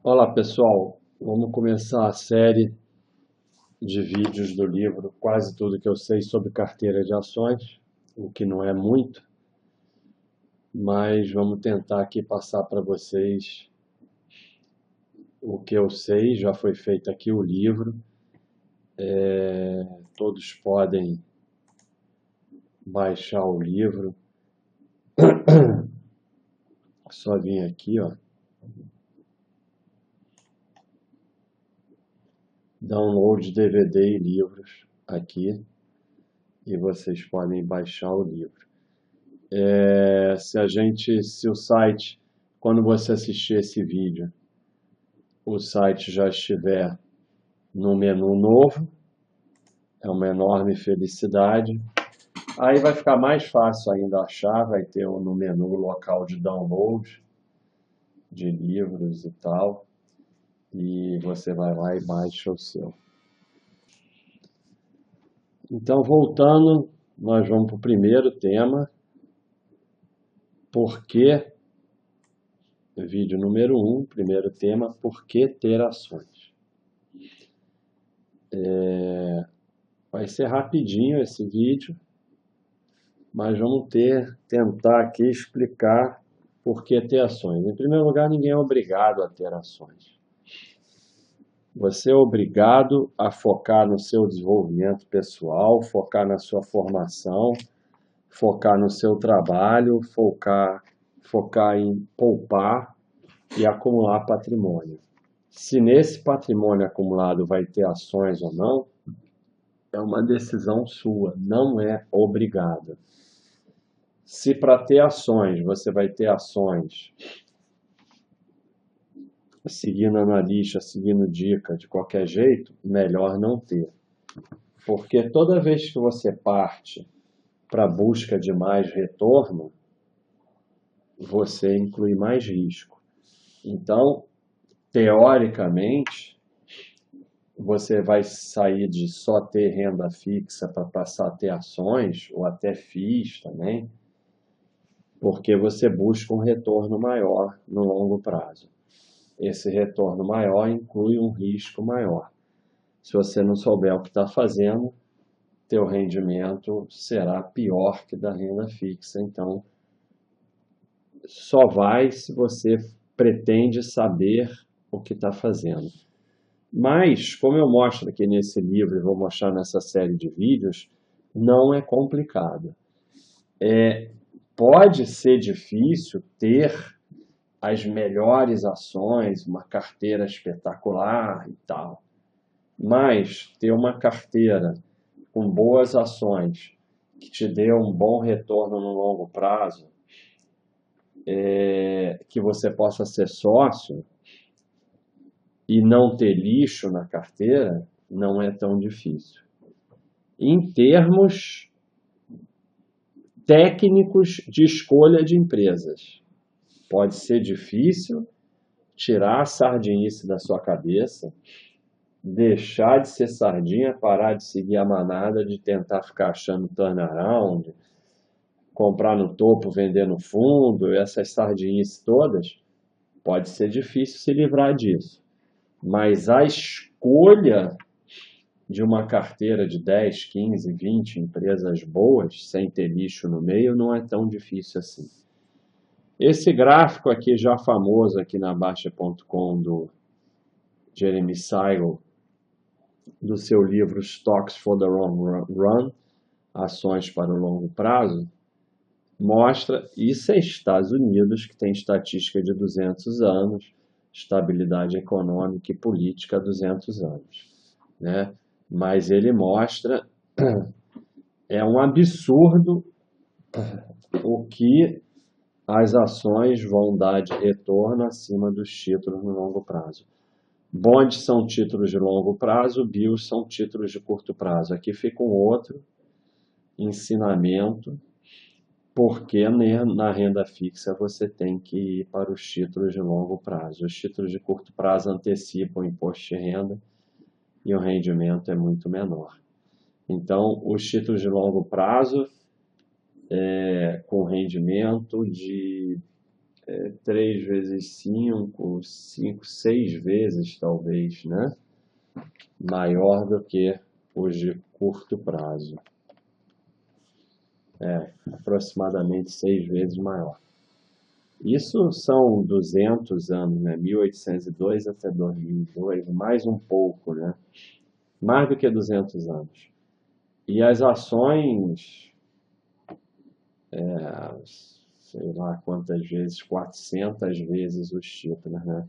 Olá pessoal, vamos começar a série de vídeos do livro Quase Tudo que eu sei sobre carteira de ações, o que não é muito, mas vamos tentar aqui passar para vocês o que eu sei. Já foi feito aqui o livro, todos podem baixar o livro, só vir aqui, ó, download DVD e livros aqui, e vocês podem baixar o livro. Se o site, quando você assistir esse vídeo, o site já estiver no menu novo, é uma enorme felicidade. Aí vai ficar mais fácil ainda achar, vai ter no menu local de download de livros e tal, e você vai lá e baixa o seu. Então, voltando, nós vamos para o primeiro tema, por que, vídeo número 1, primeiro tema, por que ter ações? Vai ser rapidinho esse vídeo, mas vamos tentar aqui explicar por que ter ações. Em primeiro lugar, ninguém é obrigado a ter ações. Você é obrigado a focar no seu desenvolvimento pessoal, focar na sua formação, focar no seu trabalho, focar em poupar e acumular patrimônio. Se nesse patrimônio acumulado vai ter ações ou não, é uma decisão sua, não é obrigado. Se para ter ações, você vai ter ações seguindo analista, seguindo dica de qualquer jeito, melhor não ter. Porque toda vez que você parte para a busca de mais retorno, você inclui mais risco. Então, teoricamente, você vai sair de só ter renda fixa para passar a ter ações, ou até FIIs também, porque você busca um retorno maior no longo prazo. Esse retorno maior inclui um risco maior. Se você não souber o que está fazendo, teu rendimento será pior que da renda fixa. Então, só vai se você pretende saber o que está fazendo. Mas, como eu mostro aqui nesse livro e vou mostrar nessa série de vídeos, não é complicado. Pode ser difícil ter as melhores ações, uma carteira espetacular e tal. Mas ter uma carteira com boas ações que te dê um bom retorno no longo prazo, que você possa ser sócio e não ter lixo na carteira, não é tão difícil. Em termos técnicos de escolha de empresas, pode ser difícil tirar a sardinice da sua cabeça, deixar de ser sardinha, parar de seguir a manada, de tentar ficar achando turnaround, comprar no topo, vender no fundo, essas sardinices todas, pode ser difícil se livrar disso. Mas a escolha de uma carteira de 10, 15, 20 empresas boas, sem ter lixo no meio, não é tão difícil assim. Esse gráfico aqui, já famoso aqui na Baixa.com, do Jeremy Siegel, do seu livro Stocks for the Long Run, Ações para o Longo Prazo, mostra, isso é Estados Unidos, que tem estatística de 200 anos, estabilidade econômica e política há 200 anos, né? Mas ele mostra, é um absurdo o que as ações vão dar de retorno acima dos títulos no longo prazo. Bonds são títulos de longo prazo, BIOS são títulos de curto prazo. Aqui fica um outro ensinamento, porque na renda fixa você tem que ir para os títulos de longo prazo. Os títulos de curto prazo antecipam o imposto de renda e o rendimento é muito menor. Então, os títulos de longo prazo, com rendimento de 3 vezes 5, 5, 6 vezes, talvez, né? Maior do que os de curto prazo. Aproximadamente 6 vezes maior. Isso são 200 anos, né? 1802 até 2002, mais um pouco, né? Mais do que 200 anos. E as ações, sei lá quantas vezes, 400 vezes os títulos, né?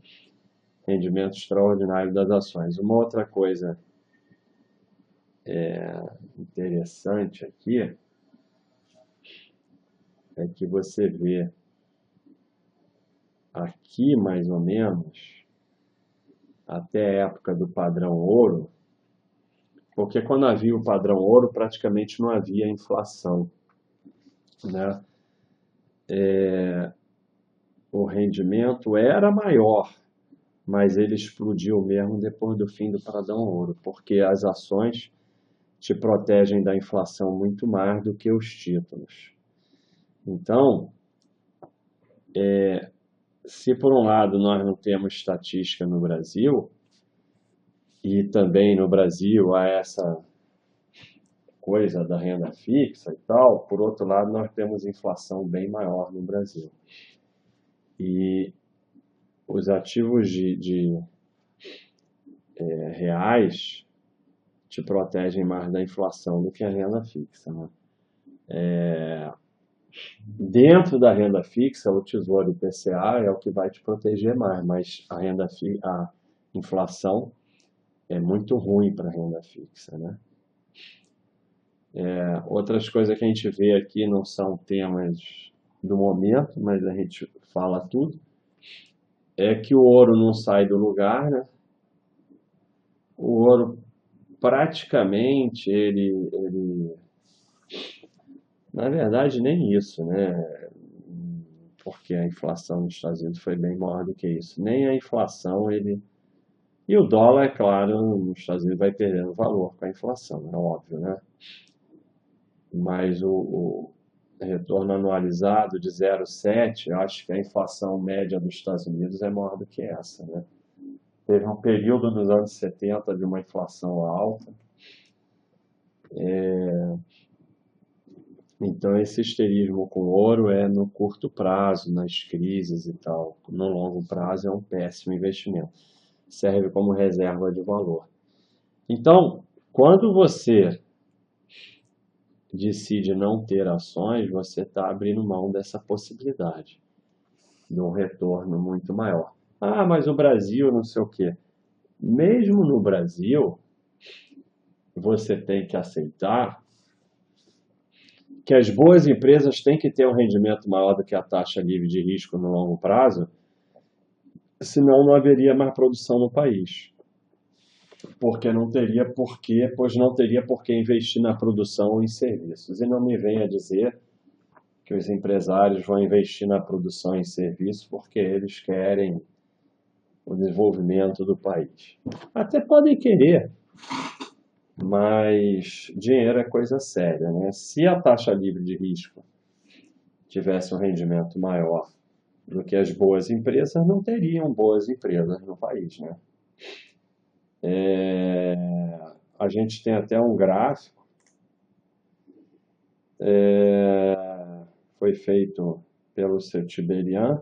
Rendimento extraordinário das ações. Uma outra coisa interessante aqui é que você vê aqui, mais ou menos, até a época do padrão ouro, porque quando havia o padrão ouro, praticamente não havia inflação, né? O rendimento era maior, mas ele explodiu mesmo depois do fim do padrão ouro, porque as ações te protegem da inflação muito mais do que os títulos. Então, se por um lado nós não temos estatística no Brasil, e também no Brasil há essa coisa da renda fixa e tal, por outro lado nós temos inflação bem maior no Brasil. E os ativos reais te protegem mais da inflação do que a renda fixa, né? Dentro da renda fixa, o Tesouro IPCA é o que vai te proteger mais, mas a inflação é muito ruim para a renda fixa, né? Outras coisas que a gente vê aqui não são temas do momento, mas a gente fala tudo, é que o ouro não sai do lugar, né? O ouro praticamente, na verdade nem isso, né? Porque a inflação nos Estados Unidos foi bem maior do que isso. Nem a inflação E o dólar, é claro, nos Estados Unidos vai perdendo valor com a inflação, é óbvio, né? Mas o retorno anualizado de 0,7, eu acho que a inflação média dos Estados Unidos é maior do que essa, né? Teve um período nos anos 70 de uma inflação alta. Então, esse histerismo com ouro é no curto prazo, nas crises e tal. No longo prazo é um péssimo investimento. Serve como reserva de valor. Então, quando você decide não ter ações, você está abrindo mão dessa possibilidade de um retorno muito maior. Ah, mas o Brasil, não sei o quê. Mesmo no Brasil, você tem que aceitar que as boas empresas têm que ter um rendimento maior do que a taxa livre de risco no longo prazo, senão não haveria mais produção no país. Porque não teria porquê, pois não teria por que investir na produção ou em serviços. E não me venha dizer que os empresários vão investir na produção e em serviços porque eles querem o desenvolvimento do país. Até podem querer, mas dinheiro é coisa séria, né? Se a taxa livre de risco tivesse um rendimento maior do que as boas empresas, não teriam boas empresas no país, né? A gente tem até um gráfico, foi feito pelo seu Tiberian,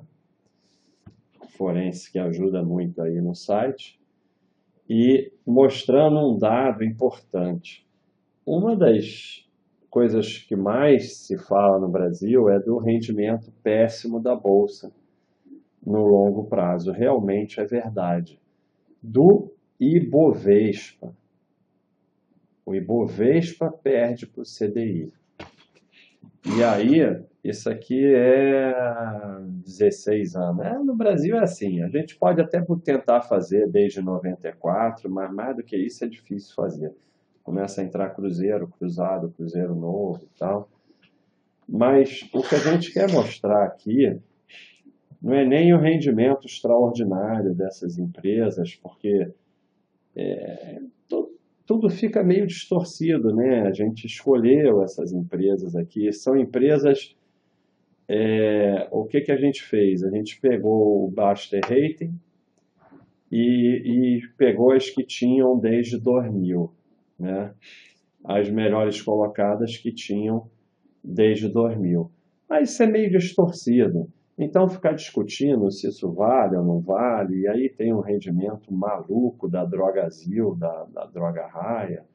forense que ajuda muito aí no site, e mostrando um dado importante. Uma das coisas que mais se fala no Brasil é do rendimento péssimo da Bolsa no longo prazo. Realmente é verdade. Do Ibovespa. O Ibovespa perde para o CDI. E aí, isso aqui é 16 anos. No Brasil é assim, a gente pode até tentar fazer desde 94, mas mais do que isso é difícil fazer. Começa a entrar cruzeiro, cruzado, cruzeiro novo e tal. Mas o que a gente quer mostrar aqui não é nem o rendimento extraordinário dessas empresas, porque tudo fica meio distorcido, né? A gente escolheu essas empresas aqui, são empresas. O que a gente fez? A gente pegou o Baster Rating, e pegou as que tinham desde 2000, né? As melhores colocadas que tinham desde 2000. Mas isso é meio distorcido. Então, ficar discutindo se isso vale ou não vale, e aí tem um rendimento maluco da Drogazil, da Droga Raia.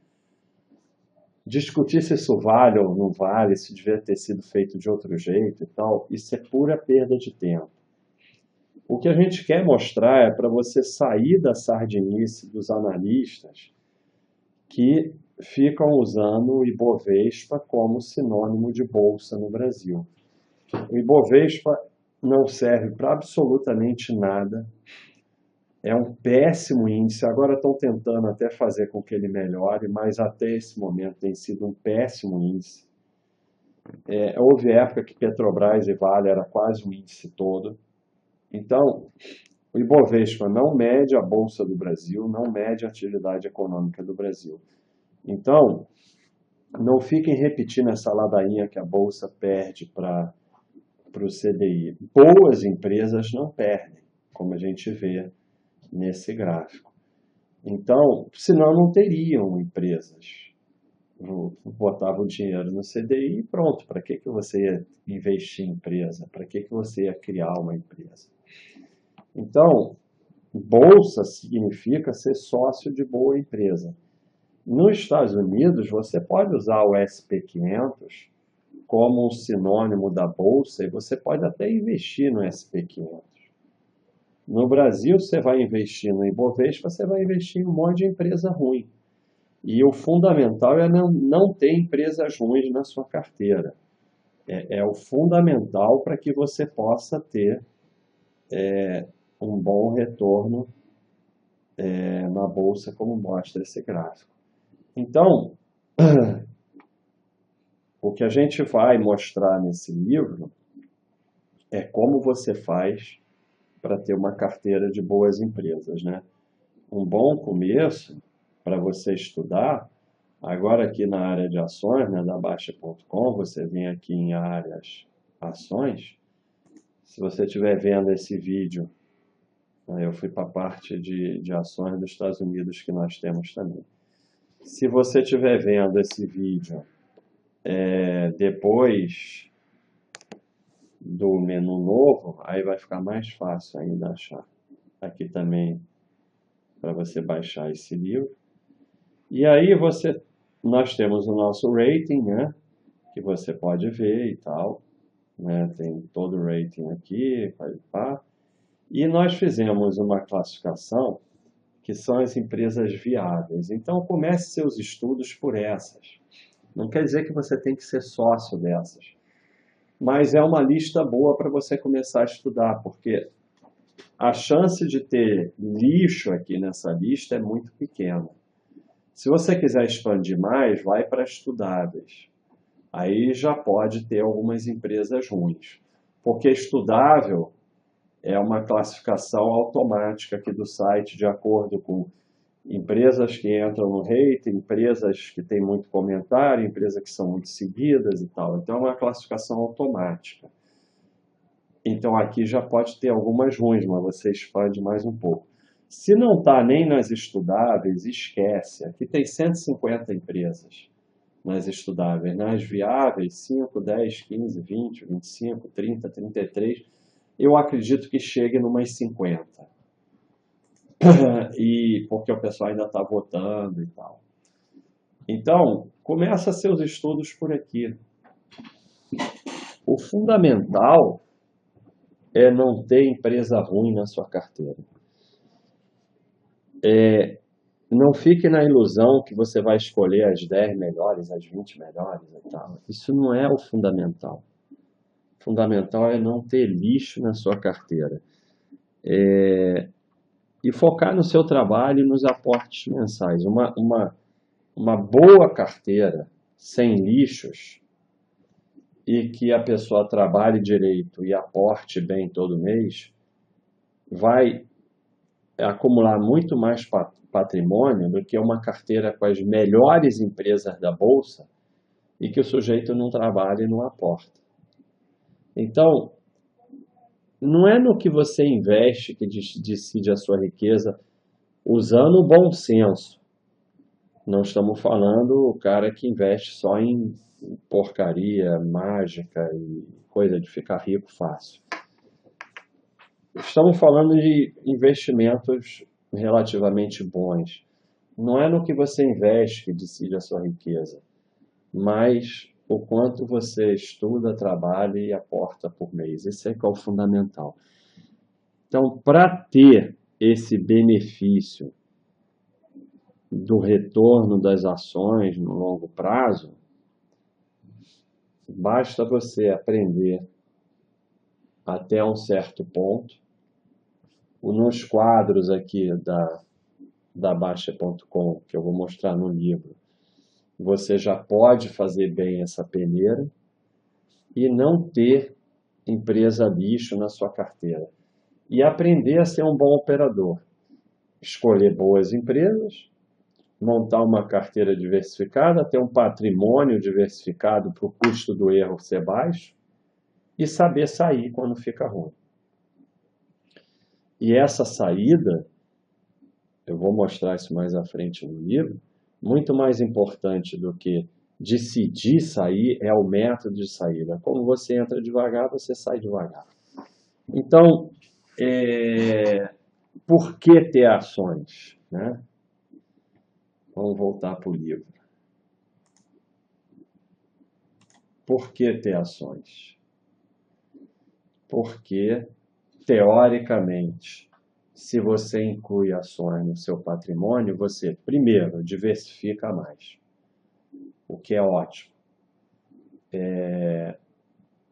Discutir se isso vale ou não vale, se devia ter sido feito de outro jeito e tal, isso é pura perda de tempo. O que a gente quer mostrar é para você sair da sardinice dos analistas que ficam usando o Ibovespa como sinônimo de bolsa no Brasil. O Ibovespa não serve para absolutamente nada, é um péssimo índice. Agora estão tentando até fazer com que ele melhore, mas até esse momento tem sido um péssimo índice. Houve época que Petrobras e Vale era quase o índice todo. Então, o Ibovespa não mede a Bolsa do Brasil, não mede a atividade econômica do Brasil. Então, não fiquem repetindo essa ladainha que a Bolsa perde para o CDI. Boas empresas não perdem, como a gente vê nesse gráfico. Então, senão não teriam empresas. Botava o dinheiro no CDI e pronto. Para que você ia investir em empresa? Para que você ia criar uma empresa? Então, bolsa significa ser sócio de boa empresa. Nos Estados Unidos, você pode usar o SP500 como um sinônimo da bolsa e você pode até investir no SP500. No Brasil, você vai investir no Ibovespa, você vai investir em um monte de empresa ruim. E o fundamental é não ter empresas ruins na sua carteira. É o fundamental para que você possa ter um bom retorno na bolsa, como mostra esse gráfico. Então, o que a gente vai mostrar nesse livro é como você faz para ter uma carteira de boas empresas, né? Um bom começo para você estudar, agora aqui na área de ações, né, da Baixa.com, você vem aqui em áreas ações. Se você estiver vendo esse vídeo, eu fui para a parte de ações dos Estados Unidos que nós temos também. Se você estiver vendo esse vídeo depois do menu novo, aí vai ficar mais fácil ainda achar. Aqui também para você baixar esse livro. E aí nós temos o nosso rating, né? Que você pode ver e tal, né? Tem todo o rating aqui, pá. E nós fizemos uma classificação que são as empresas viáveis. Então comece seus estudos por essas. Não quer dizer que você tem que ser sócio dessas, mas é uma lista boa para você começar a estudar, porque a chance de ter lixo aqui nessa lista é muito pequena. Se você quiser expandir mais, vai para estudáveis. Aí já pode ter algumas empresas ruins, porque estudável é uma classificação automática aqui do site, de acordo com empresas que entram no rating, empresas que têm muito comentário, empresas que são muito seguidas e tal. Então, é uma classificação automática. Então, aqui já pode ter algumas ruins, mas você expande mais um pouco. Se não está nem nas estudáveis, esquece. Aqui tem 150 empresas nas estudáveis. Nas viáveis, 5, 10, 15, 20, 25, 30, 33. Eu acredito que chegue numas 50. Porque o pessoal ainda está votando e tal. Então, começa seus estudos por aqui. O fundamental é não ter empresa ruim na sua carteira. Não fique na ilusão que você vai escolher as 10 melhores, as 20 melhores e tal. Isso não é o fundamental. O fundamental é não ter lixo na sua carteira. E focar no seu trabalho e nos aportes mensais. Uma boa carteira, sem lixos, e que a pessoa trabalhe direito e aporte bem todo mês, vai acumular muito mais patrimônio do que uma carteira com as melhores empresas da Bolsa e que o sujeito não trabalha e não aporta. Então, não é no que você investe que decide a sua riqueza usando o bom senso. Não estamos falando o cara que investe só em porcaria mágica e coisa de ficar rico fácil. Estamos falando de investimentos relativamente bons. Não é no que você investe que decide a sua riqueza, mas o quanto você estuda, trabalha e aporta por mês. Esse é que é o fundamental. Então, para ter esse benefício do retorno das ações no longo prazo, basta você aprender até um certo ponto. Nos quadros aqui da Baixa.com, que eu vou mostrar no livro, você já pode fazer bem essa peneira e não ter empresa bicho na sua carteira. E aprender a ser um bom operador. Escolher boas empresas, montar uma carteira diversificada, ter um patrimônio diversificado para o custo do erro ser baixo e saber sair quando fica ruim. E essa saída, eu vou mostrar isso mais à frente no livro, muito mais importante do que decidir sair é o método de saída. Como você entra devagar, você sai devagar. Então, por que ter ações, né? Vamos voltar para o livro. Por que ter ações? Porque, teoricamente, se você inclui ações no seu patrimônio, você, primeiro, diversifica mais, o que é ótimo.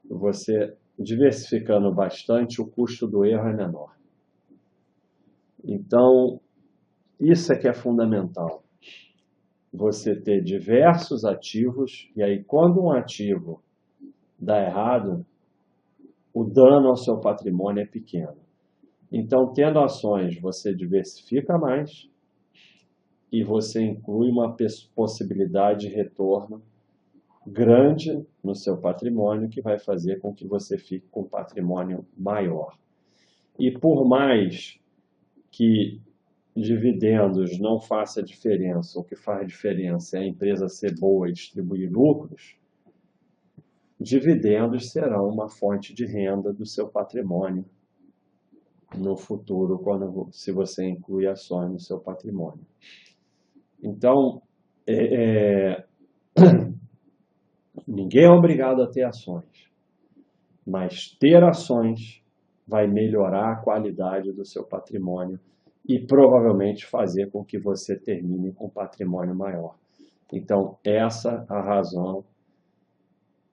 Você diversificando bastante, o custo do erro é menor. Então, isso é que é fundamental. Você ter diversos ativos, e aí quando um ativo dá errado, o dano ao seu patrimônio é pequeno. Então, tendo ações, você diversifica mais e você inclui uma possibilidade de retorno grande no seu patrimônio, que vai fazer com que você fique com um patrimônio maior. E por mais que dividendos não faça diferença, o que faz diferença é a empresa ser boa e distribuir lucros, dividendos serão uma fonte de renda do seu patrimônio no futuro, se você inclui ações no seu patrimônio. Então, ninguém é obrigado a ter ações, mas ter ações vai melhorar a qualidade do seu patrimônio e provavelmente fazer com que você termine com um patrimônio maior. Então, essa é a razão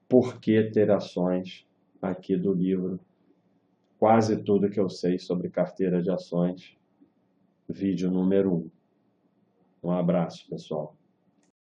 por que ter ações aqui do livro. Quase tudo que eu sei sobre carteira de ações, vídeo número 1. Um abraço, pessoal.